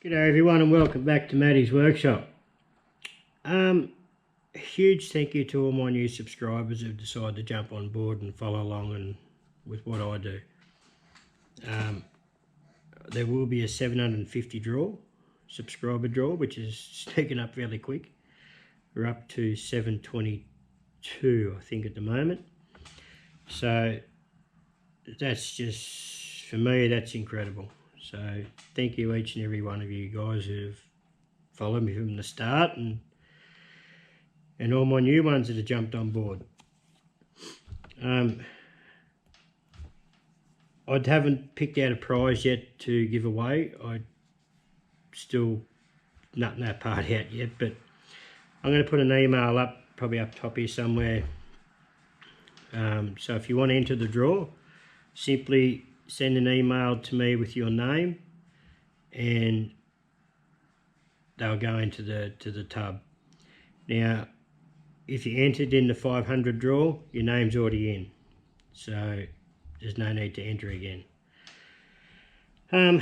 G'day everyone and welcome back to Matty's Workshop. A huge thank you to all my new subscribers who've decided to jump on board and follow along with what I do. There will be a 750 draw, subscriber draw, which is sneaking up fairly quick. We're up to 722 I think at the moment. So that's just, for me, that's incredible. So thank you each and every one of you guys who've followed me from the start and all my new ones that have jumped on board. I haven't picked out a prize yet to give away. I still nutting that part out yet, but I'm going to put an email up, probably up top here somewhere. So if you want to enter the draw, simply send an email to me with your name and they'll go into the tub. Now if you entered in the 500 draw, your name's already in, so there's no need to enter again. A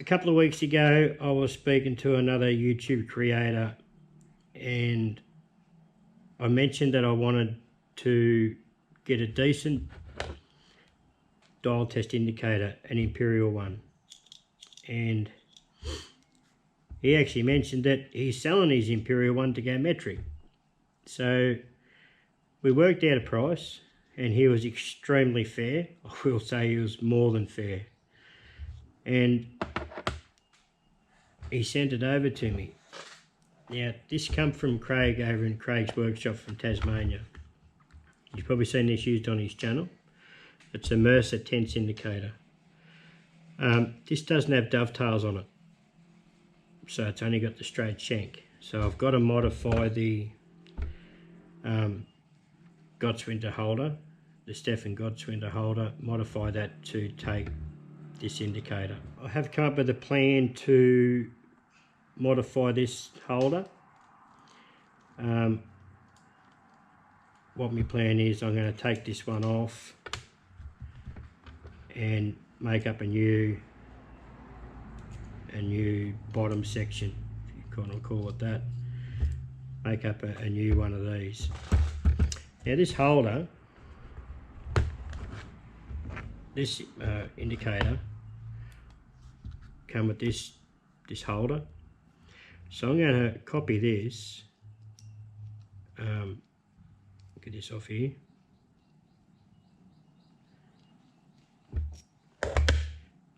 couple of weeks ago I was speaking to another YouTube creator and I mentioned that I wanted to get a decent dial test indicator, an imperial one, and he actually mentioned that he's selling his imperial one to go metric. So we worked out a price and he was extremely fair. I will say he was more than fair, and he sent it over to me. Now this come from Craig over in Craig's workshop from Tasmania. You've probably seen this used on his channel. It's a Mercer tense indicator. This doesn't have dovetails on it, so it's only got the straight shank. So I've got to modify the Gottswinter holder, the Stefan Gottswinter holder, modify that to take this indicator. I have come up with a plan to modify this holder. What my plan is, I'm going to take this one off and make up a new bottom section, if you kind of call it that. Make up a new one of these. Now this holder, this indicator, come with this holder. So I'm going to copy this. Get this off here.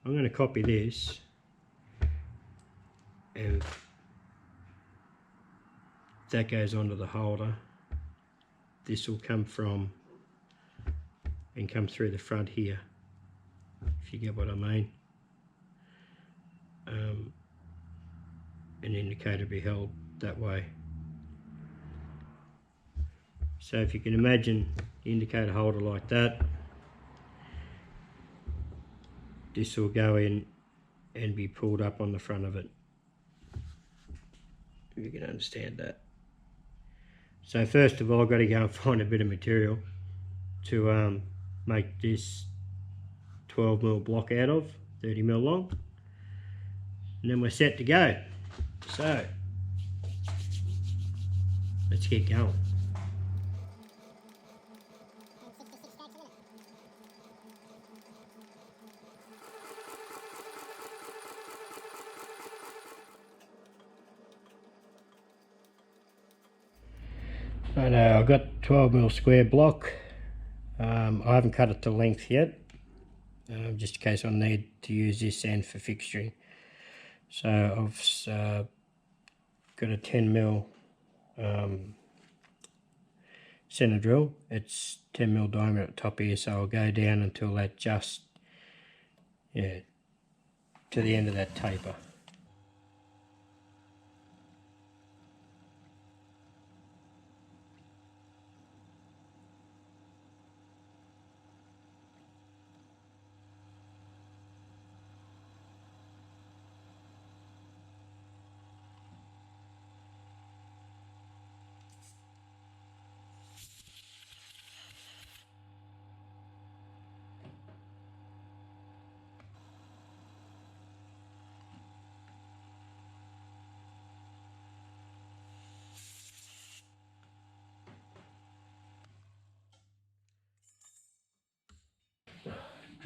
I'm going to copy this and that goes onto the holder. This will come from and come through the front here, if you get what I mean. An indicator will be held that way. So if you can imagine the indicator holder like that, this will go in and be pulled up on the front of it, if you can understand that. So first of all, I've got to go and find a bit of material to make this 12mm block out of, 30mm long, and then we're set to go. So let's get going. I know I've got 12mm square block. I haven't cut it to length yet, just in case I need to use this end for fixturing. So I've got a 10mm centre drill. It's 10mm diameter at the top here, so I'll go down until that just, yeah, to the end of that taper.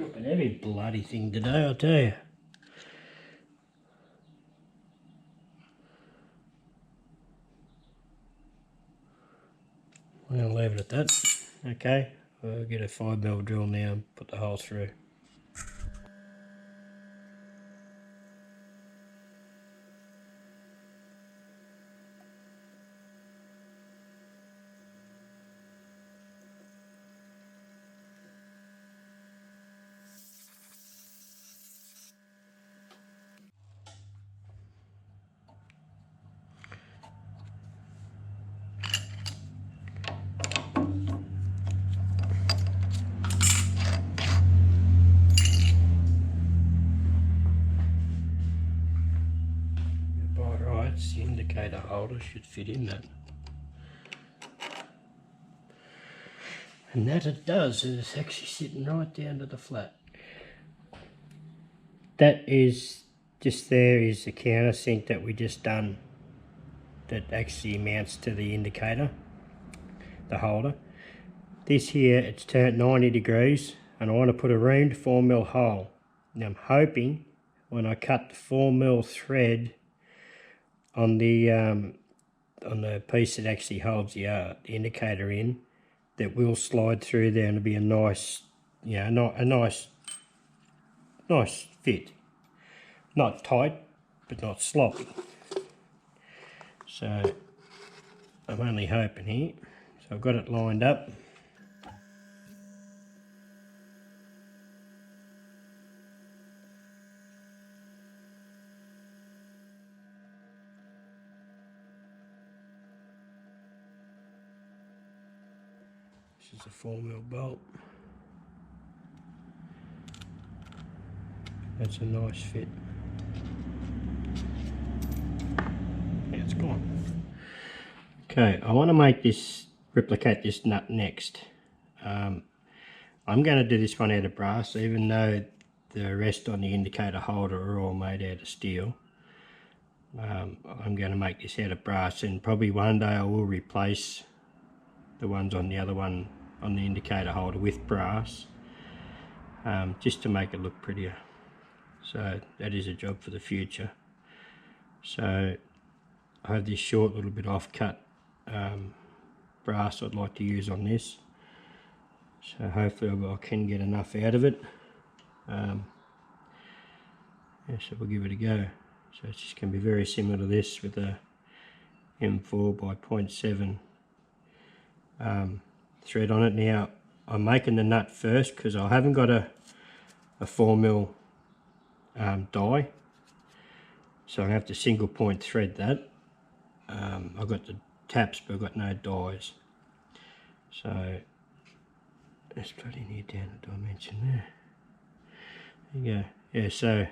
Dropping every bloody thing today, I'll tell you. I'm going to leave it at that. Okay, we'll get a 5mm drill now and put the hole through. By rights, the indicator holder should fit in that. And that it does, and it's actually sitting right down to the flat. That is, just there is the countersink that we just done that actually mounts to the indicator, the holder. This here, it's turned 90 degrees and I want to put a round 4mm hole. Now I'm hoping when I cut the 4mm thread on the piece that actually holds the indicator in, that will slide through there and it'll be a nice, you know, a nice fit. Not tight, but not sloppy. So I'm only hoping here. So I've got it lined up. This is a 4mm bolt. That's a nice fit. Yeah, it's gone. Okay, I want to make this, replicate this nut next. I'm going to do this one out of brass, even though the rest on the indicator holder are all made out of steel. I'm going to make this out of brass, and probably one day I will replace the ones on the other one on the indicator holder with brass, just to make it look prettier. So that is a job for the future. So I have this short little bit off cut brass I'd like to use on this. So hopefully I can get enough out of it. Yeah, so we'll give it a go. So it's just going to be very similar to this with a M4 by 0.7 thread on it. Now I'm making the nut first because I haven't got a 4mm die, so I have to single point thread that. I've got the taps but I've got no dies, so let's bloody near down the dimension there. There you go. Yeah, so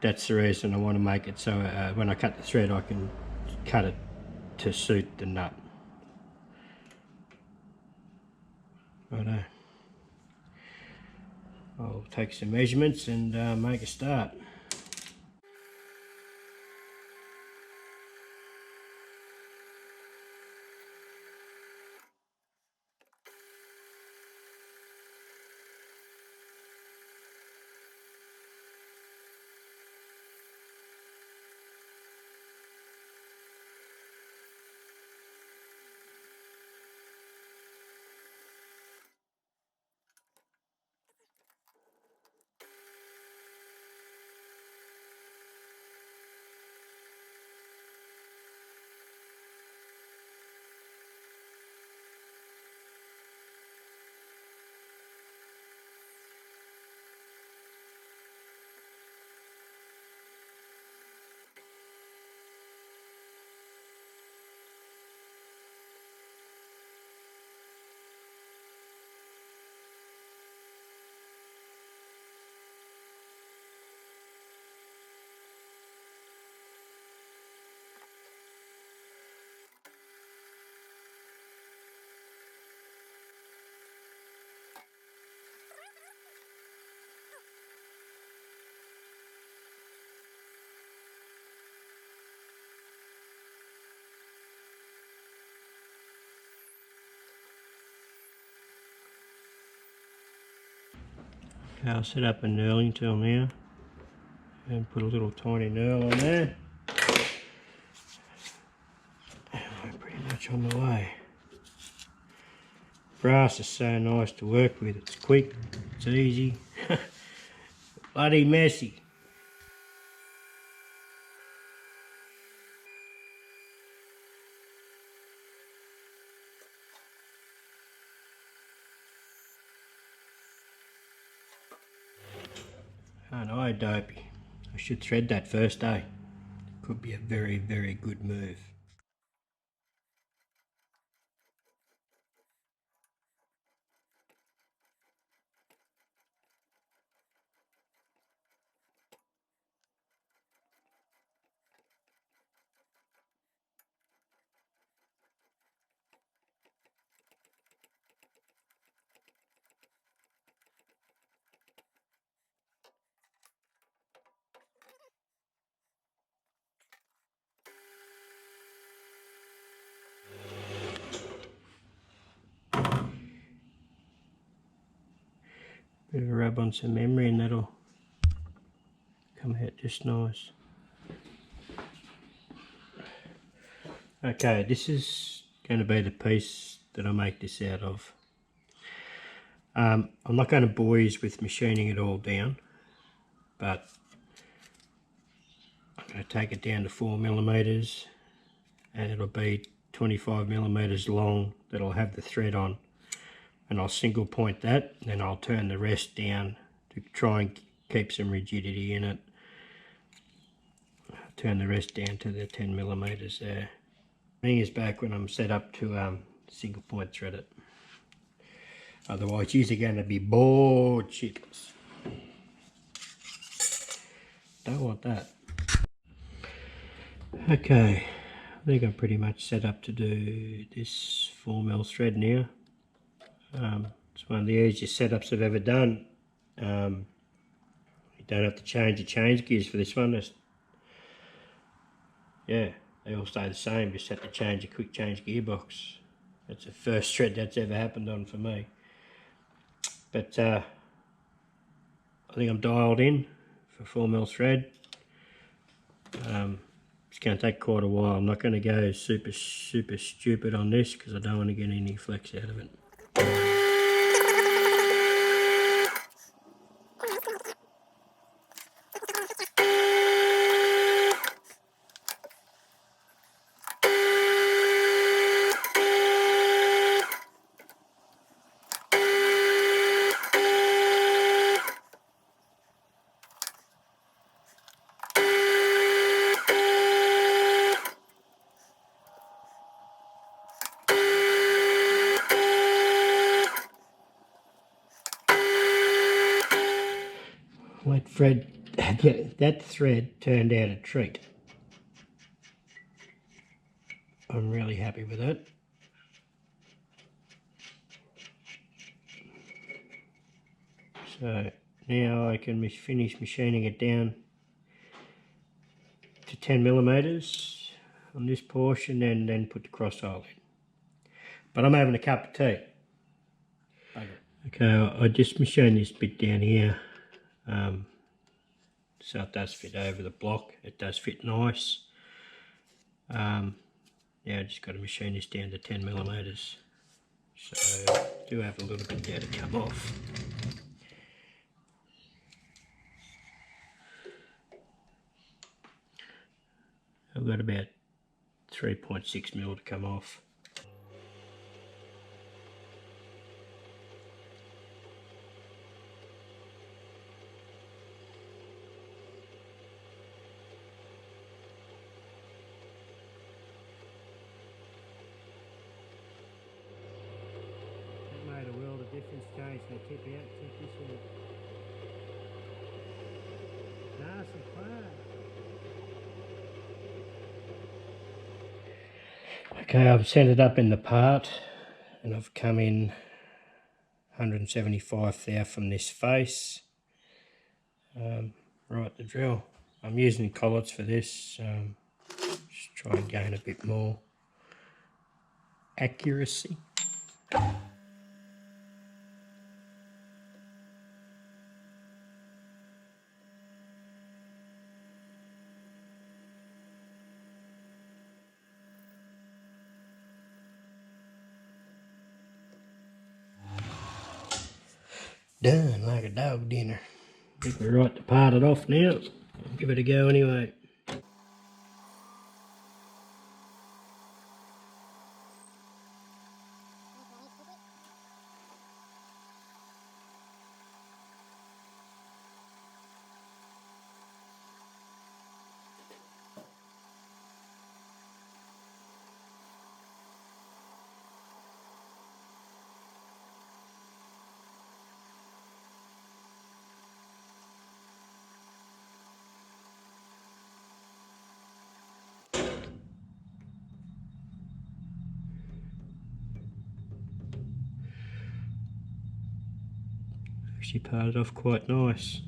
that's the reason I want to make it so when I cut the thread I can cut it to suit the nut. Righto. I'll take some measurements and make a start. Okay, I'll set up a knurling tool now and put a little tiny knurl on there. And we're pretty much on the way. Brass is so nice to work with. It's quick, it's easy, bloody messy. Aren't I dopey? I should thread that first, eh? Could be a very, very good move. Bit of a rub on some emery and that'll come out just nice. Okay, this is going to be the piece that I make this out of. I'm not going to bore you with machining it all down, but I'm going to take it down to 4mm, and it'll be 25mm long that I'll have the thread on, and I'll single point that, then I'll turn the rest down to try and keep some rigidity in it. Turn the rest down to the 10mm there. Ring is back when I'm set up to single point thread it. Otherwise you're going to be bored shitless. Don't want that. Okay, I think I'm pretty much set up to do this 4mm thread now. It's one of the easiest setups I've ever done. You don't have to change the change gears for this one. Yeah, they all stay the same, just have to change a quick change gearbox. That's the first thread that's ever happened on for me. But I think I'm dialed in for 4mm thread. It's going to take quite a while. I'm not going to go super stupid on this because I don't want to get any flex out of it. That thread turned out a treat. I'm really happy with it. So now I can finish machining it down to 10mm on this portion and then put the cross hole in. But I'm having a cup of tea. Okay, I just machined this bit down here. So it does fit over the block. It does fit nice. Yeah, I just got to machine this down to 10mm. So I do have a little bit there to come off. I've got about 3.6mm to come off. That made a world of difference, James. They tip out, check this out. Nice and far. Okay, I've set it up in the part and I've come in 175 thou from this face. Right, the drill. I'm using collets for this. Just try and gain a bit more accuracy. Done like a dog dinner. I think we're right to part it off now. Give it a go anyway. Actually parted off quite nice.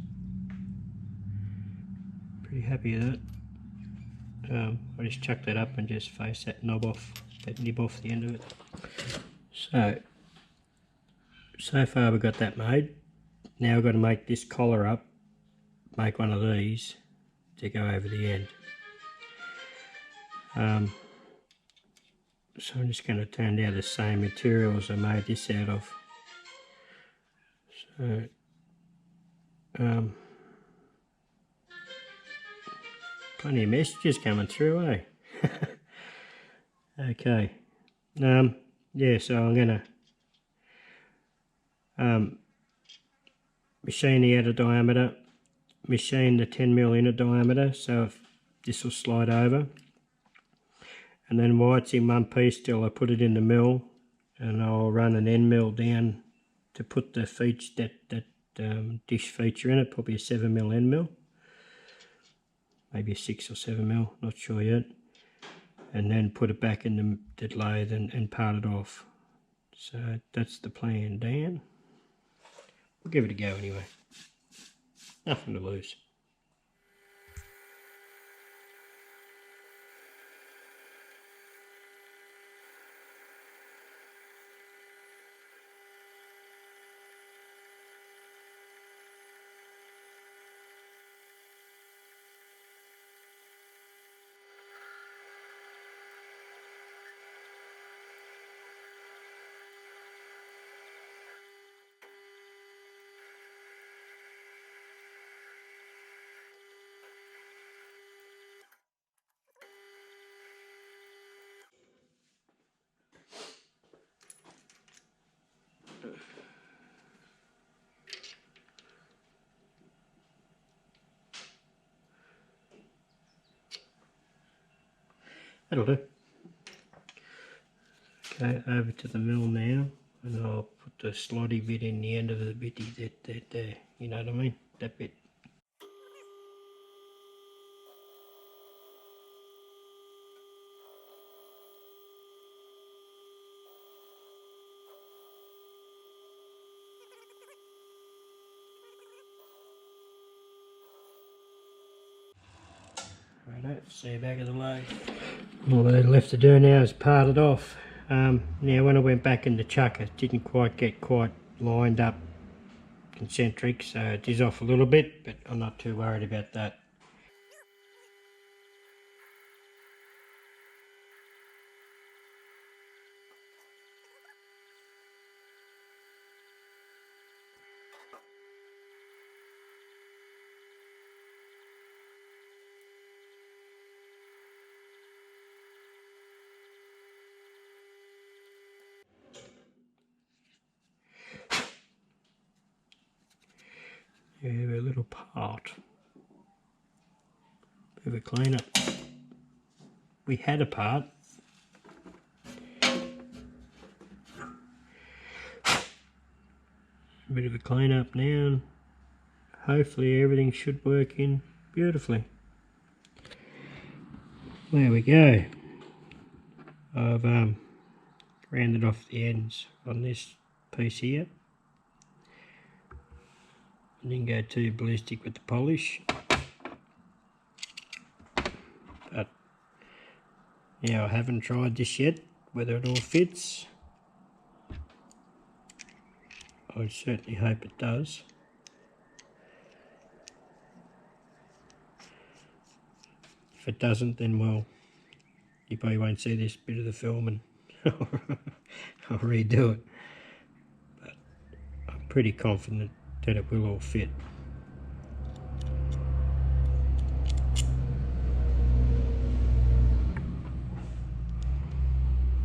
Pretty happy with that. I just chucked that up and just face that knob off, that nib off the end of it. So far we've got that made. Now we've got to make this collar up, make one of these to go over the end. So I'm just going to turn down the same material as I made this out of. So, plenty of messages coming through, eh? Okay. Yeah, so I'm going to machine the outer diameter, machine the 10mm inner diameter, so this will slide over. And then while it's in one piece still, I put it in the mill, and I'll run an end mill down to put the feature, that dish feature in it, probably a 7mm end mill, maybe a 6 or 7mm, not sure yet. And then put it back in the lathe and part it off. So that's the plan, Dan. We'll give it a go anyway. Nothing to lose. That'll do. Okay, over to the mill now, and I'll put the slotty bit in the end of the bitty, that there, you know what I mean? That bit. Righto, see you back at the lathe. All that's left to do now is part it off. Now when I went back in the chuck, it didn't quite get lined up concentric, so it is off a little bit, but I'm not too worried about that. We have a little part. Bit of a cleanup. We had a part. A bit of a cleanup now. Hopefully everything should work in beautifully. There we go. I've rounded off the ends on this piece here. I didn't go too ballistic with the polish, but yeah, I haven't tried this yet, whether it all fits. I certainly hope it does. If it doesn't, then well, you probably won't see this bit of the film and I'll redo it. But I'm pretty confident that it will all fit.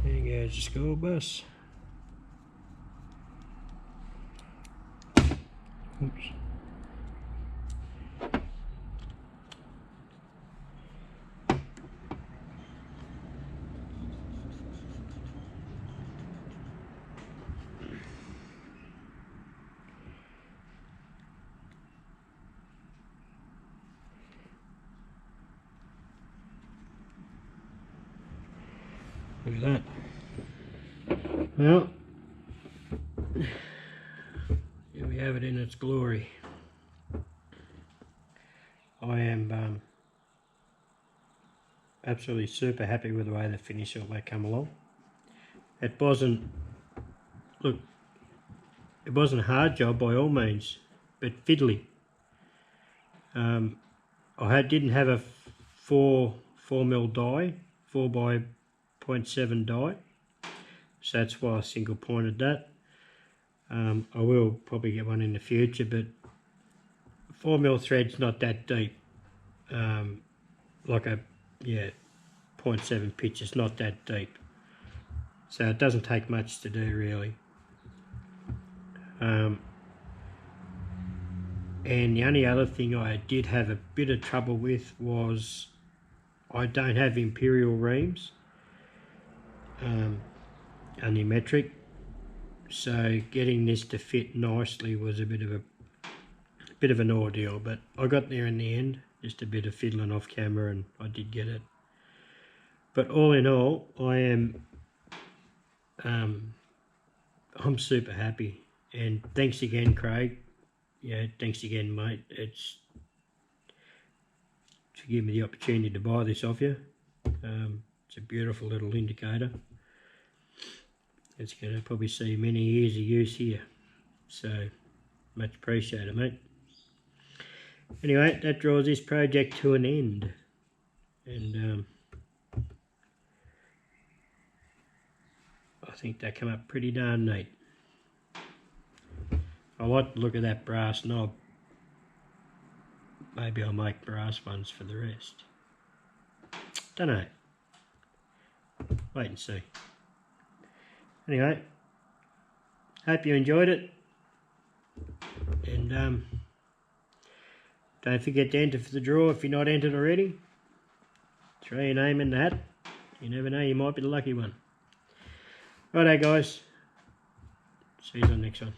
There goes the school bus. Oops. Look at that. Well, here we have it in its glory. I am absolutely super happy with the way the finish all may come along. It wasn't, look, it wasn't a hard job by all means, but fiddly. I didn't have a 4mm die, 4 by 0.7 die, so that's why I single pointed that. I will probably get one in the future, but 4mm thread's not that deep. Like a 0.7 pitch is not that deep, so it doesn't take much to do really. And the only other thing I did have a bit of trouble with was I don't have imperial reams, only metric, so getting this to fit nicely was a bit of an ordeal, but I got there in the end. Just a bit of fiddling off camera and I did get it. But all in all, I'm super happy, and thanks again, Craig. Yeah, thanks again, mate. It's to give me the opportunity to buy this off you. It's a beautiful little indicator. It's going to probably see many years of use here, so much appreciated, mate. Anyway, that draws this project to an end, and I think they come up pretty darn neat. I like the look of that brass knob. Maybe I'll make brass ones for the rest. Don't know. Wait and see. Anyway, hope you enjoyed it, and don't forget to enter for the draw if you're not entered already. Throw your name in the hat. You never know, you might be the lucky one. Righto guys, see you on the next one.